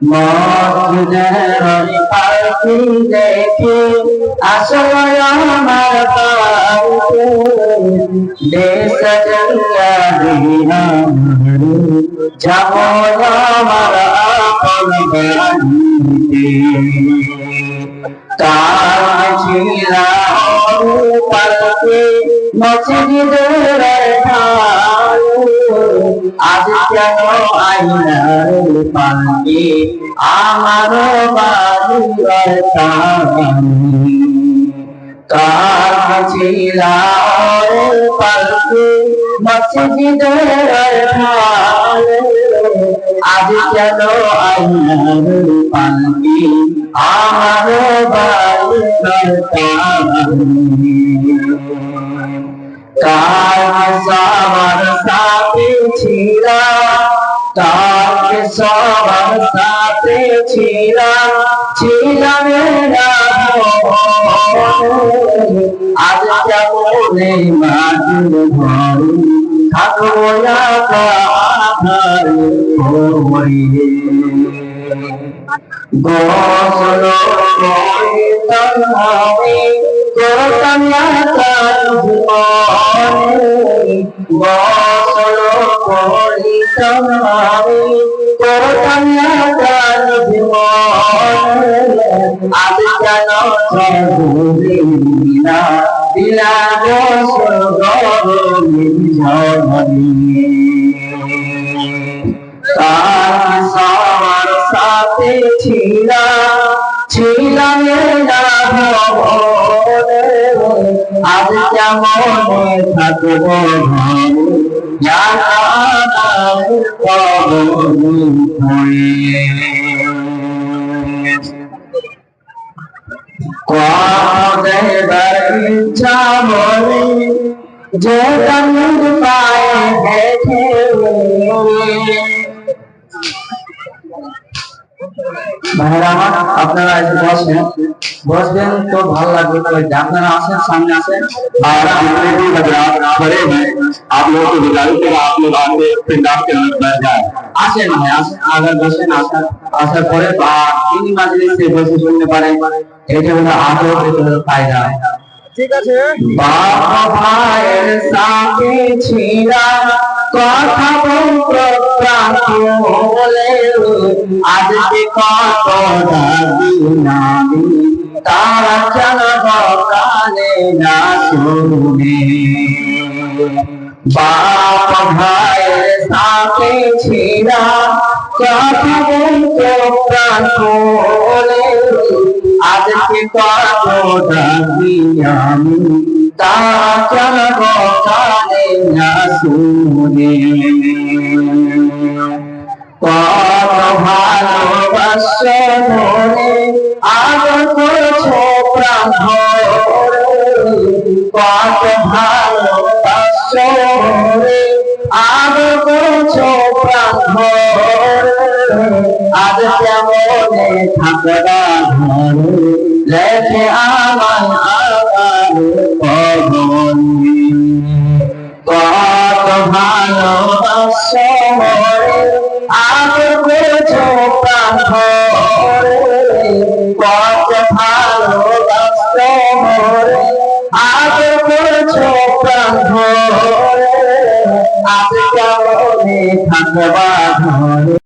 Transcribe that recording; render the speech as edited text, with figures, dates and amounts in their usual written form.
মসজিদের পাখি দেখে আসলো আমার বাড়িতে দেশ জঙ্গা দিয়া যাব আমার আপন বাড়িতে তার ছিলা পালকে মসজিদের আজ কেন আইনার পালকে আমার বাড়ির তার ছিলা পালকে মসজিদের আজ কেন আইনার পালকে আমার বাড়ির কার সবার সাথে ছিলা কার সবার সাথে ছিলাম আজ কেমনে মাটির ঘর থাকবো আধার হয়ে গোসল করিতাম আমি করতাম গোসল করিতাম আমি করতাম আজ কেন দিলা দিলা গোসল তার সবার সাথে ছিলাম আজ কেমন থাকবো ইচ্ছা মনে যে তনুর পায়ে দেখে ভাইরা আমার আপনারা এসে বসবেন তো ভালো লাগবে তো আপনারা আসেন সামনে আসেন और जितने भी हजरात खड़े हैं आप लोगों को गुजारिश है आप लोग आके पंडाल के अंदर बैठ जाए আসেন ভাই আসেন আগে বসেন আসার পরে তিন মাজলিস से বসে শুনতে পারেন এটা হলো আদর ফায়দা ঠিক আছে বাবা ভাইয়ের সাথে ছিলাম কথা বলতো প্রাণ বলে আজকে কত দাবি নামি তারা চালাব কানে না শুনে বাপ ভাইয়ের সাথে ছিলাম কথা বলতো প্রাণ বলে আজকে কত দাবি আমি তারা চালাব কানে না শুনে কত ভালোবাসে মনে আদর করছো প্রাণ কত ভালোবাসে মনে আদর করছো প্রাণ আজ কেমনে থাকবা ঘর লেখে আমার পবন কত ভালোবাসে মনে আদর করছো প্রাণ কত ভালোবাসো মরে আদর করছো প্রাণ আজ কেমনে থাকবা ঘরে